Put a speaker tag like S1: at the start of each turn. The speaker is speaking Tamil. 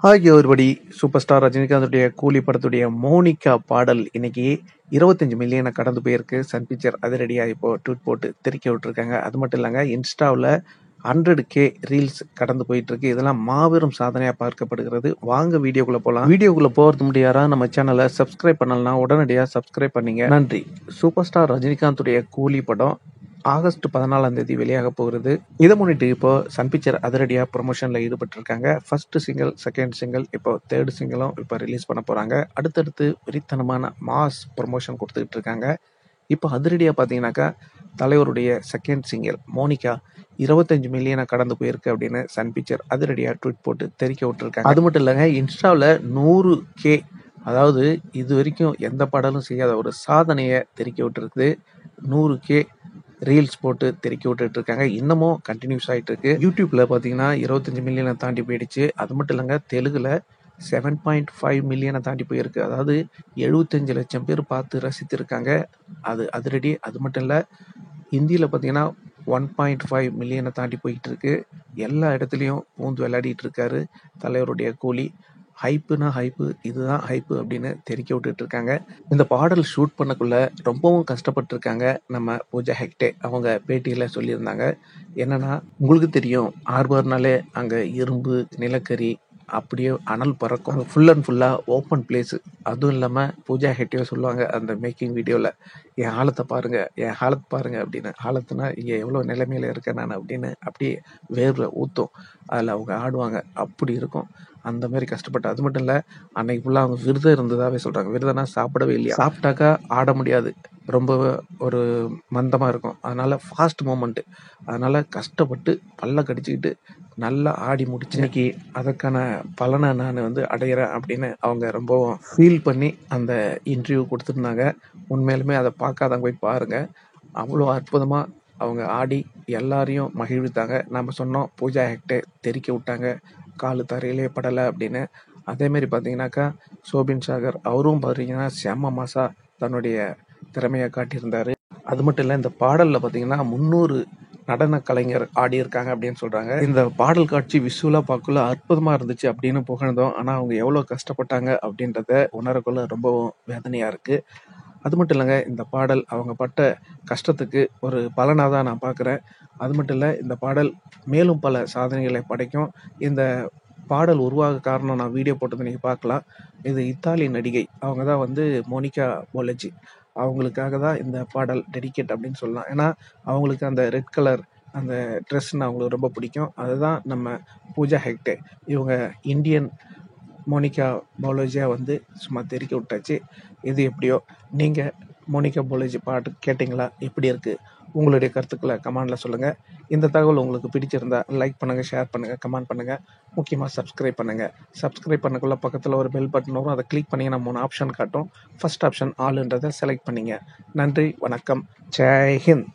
S1: Hi everybody. சூப்பர் ஸ்டார் ரஜினிகாந்துடைய கூலி படத்துடைய மோனிகா பாடல் இன்னைக்கு 25 மில்லியனை கடந்து போயிருக்கு. சன் பிக்சர் அதிரடியாக இப்போ ட்வீட் போட்டு தெரிக்க விட்டுருக்காங்க. அது மட்டும் இல்லைங்க, இன்ஸ்டாவில் 100K ரீல்ஸ் கடந்து போயிட்டு இருக்கு. இதெல்லாம் மாபெரும் சாதனையாக பார்க்கப்படுகிறது. வாங்க வீடியோக்குள்ள போகலாம். வீடியோக்குள்ள போகிறது முடியாரா நம்ம சேனலை சப்ஸ்கிரைப் பண்ணலன்னா உடனடியாக சப்ஸ்கிரைப் பண்ணீங்க. நன்றி. சூப்பர் ஸ்டார் ரஜினிகாந்துடைய கூலி படம் ஆகஸ்ட் 14ஆம் தேதி வெளியாக போகிறது. இதை முன்னிட்டு இப்போ சன் பிக்சர் அதிரடியாக ப்ரொமோஷனில் ஈடுபட்டு இருக்காங்க. ஃபர்ஸ்ட் சிங்கிள், செகண்ட் சிங்கிள், இப்போ தேர்ட் சிங்கிளும் இப்போ ரிலீஸ் பண்ண போகிறாங்க. அடுத்தடுத்து வெறித்தனமான மாஸ் ப்ரொமோஷன் கொடுத்துக்கிட்டு இருக்காங்க. இப்போ அதிரடியாக பார்த்தீங்கன்னாக்கா தலைவருடைய செகண்ட் சிங்கிள் மோனிகா 25 மில்லியனை கடந்து போயிருக்கு அப்படின்னு சன் பிக்சர் அதிரடியாக ட்வீட் போட்டு தெரிக்க விட்டுருக்காங்க. அது மட்டும் இல்லைங்க, இன்ஸ்டாவில் 100K, அதாவது இது வரைக்கும் எந்த பாடலும் செய்யாத ஒரு சாதனையை தெரிக்க விட்டுருக்குது. 100K ரீல்ஸ் போட்டு தெரிக்க விட்டுட்டு இருக்காங்க. இன்னமும் கண்டினியூஸ் ஆகிட்டு இருக்கு. யூடியூப்ல பார்த்தீங்கன்னா 25 மில்லியனை தாண்டி போயிடுச்சு. அது மட்டும் இல்லைங்க, தெலுங்குல 7.5 மில்லியனை தாண்டி போயிருக்கு. அதாவது 75 லட்சம் பேர் பார்த்து ரசித்திருக்காங்க. அது அதிரடி. அது மட்டும் இல்லை, ஹிந்தியில் பார்த்தீங்கன்னா 1.5 மில்லியனை தாண்டி போயிட்டு இருக்கு. எல்லா இடத்துலையும் பூந்து விளையாடிட்டு இருக்காரு தலைவருடைய கூலி. ஹைப்புனா ஹைப்பு, இதுதான் ஹைப்பு அப்படின்னு தெரிக்க விட்டுட்டு இருக்காங்க. இந்த பாடல் ஷூட் பண்ணக்குள்ள ரொம்பவும் கஷ்டப்பட்டிருக்காங்க நம்ம பூஜா ஹெக்டே. அவங்க பேட்டியில் சொல்லியிருந்தாங்க. என்னன்னா, உங்களுக்கு தெரியும் ஆர்பர்னாலே அங்கே இரும்பு, நிலக்கரி அப்படியே அனல் பறக்கும். ஃபுல் அண்ட் ஃபுல்லாக ஓப்பன் பிளேஸு. அதுவும் இல்லாமல் பூஜா ஹெக்டே சொல்லுவாங்க அந்த மேக்கிங் வீடியோவில், என் ஆழத்தை பாருங்க, என் ஆழத்தை பாருங்க அப்படின்னு. ஆழத்துனா இங்கே எவ்வளோ நிலைமையில இருக்கேன் நான் அப்படின்னு அப்படியே வேர்வை ஊற்றும். அதில் அவங்க ஆடுவாங்க. அப்படி இருக்கும். அந்த மாதிரி கஷ்டப்பட்டு. அது மட்டும் இல்லை, அன்னைக்கு ஃபுல்லாக அவங்க விரதம் இருந்ததாகவே சொல்கிறாங்க. விரதம்னா சாப்பிடவே இல்லையா. சாப்பிட்டாக்கா ஆட முடியாது, ரொம்ப ஒரு மந்தமாக இருக்கும். அதனால் ஃபாஸ்ட் மூமெண்ட்டு. அதனால் கஷ்டப்பட்டு பல்ல கடிச்சிக்கிட்டு நல்லா ஆடி முடிச்சு இன்னைக்கு அதற்கான பலனை நான் அடையிறேன் அப்படின்னு அவங்க ரொம்ப ஃபீல் பண்ணி அந்த இன்டர்வியூ கொடுத்துருந்தாங்க. உண்மையிலுமே அதை பார்க்காதவங்க போய் பாருங்கள். அவ்வளோ அற்புதமாக அவங்க ஆடி எல்லாரையும் மகிழ்வித்தாங்க. நம்ம சொன்னோம் பூஜா ஹெக்டே தெரிக்க விட்டாங்க, காலு தரையிலே படலை அப்படின்னு. அதேமாரி பார்த்தீங்கன்னாக்கா சோபின் சாகர் அவரும் பார்த்தீங்கன்னா செம்ம மாசா தன்னுடைய திறமையை காட்டியிருந்தாரு. அது மட்டும் இல்லை, இந்த பாடலில் பார்த்தீங்கன்னா 300 நடன கலைஞர் ஆடி இருக்காங்க அப்படின்னு சொல்கிறாங்க. இந்த பாடல் காட்சி விஷுவலாக பார்க்கல அற்புதமாக இருந்துச்சு அப்படின்னு புகழ்ந்தோம். ஆனால் அவங்க எவ்வளோ கஷ்டப்பட்டாங்க அப்படின்றத உணரக்குள்ள ரொம்பவும் வேதனையாக இருக்குது. அது மட்டும் இல்லைங்க, இந்த பாடல் அவங்க பட்ட கஷ்டத்துக்கு ஒரு பலனாக தான் நான் பார்க்குறேன். அது மட்டும் இல்லை, இந்த பாடல் மேலும் பல சாதனைகளை படைக்கும். இந்த பாடல் உருவாக காரணம் நான் வீடியோ போட்டது நீங்கள் பார்க்கலாம். இது இத்தாலி நடிகை. அவங்க தான் மோனிகா போலஜி. அவங்களுக்காக தான் இந்த பாடல் டெடிகேட் அப்படின்னு சொல்லலாம். ஏன்னா அவங்களுக்கு அந்த ரெட் கலர் அந்த ட்ரெஸ்ன்னு அவங்களுக்கு ரொம்ப பிடிக்கும். அதுதான் நம்ம பூஜா ஹெக்டே. இவங்க இந்தியன் மோனிகா போலோஜியாக சும்மா தெரிக்க விட்டாச்சு. இது எப்படியோ, நீங்கள் மோனிகா போலோஜி பாட்டு கேட்டிங்களா? எப்படி இருக்குது? உங்களுடைய கருத்துக்களை கமெண்டில் சொல்லுங்கள். இந்த தகவல் உங்களுக்கு பிடிச்சிருந்தா லைக் பண்ணுங்கள், ஷேர் பண்ணுங்கள், கமெண்ட் பண்ணுங்கள். முக்கியமாக சப்ஸ்கிரைப் பண்ணுங்கள். சப்ஸ்கிரைப் பண்ணக்குள்ள பக்கத்தில் ஒரு பெல் பட்டன் வரும். அதை கிளிக் பண்ணிங்கன்னா 3 ஆப்ஷன் காட்டும். ஃபர்ஸ்ட் ஆப்ஷன் ஆளுன்றதை செலக்ட் பண்ணிங்க. நன்றி, வணக்கம், ஜெய் ஹிந்த்.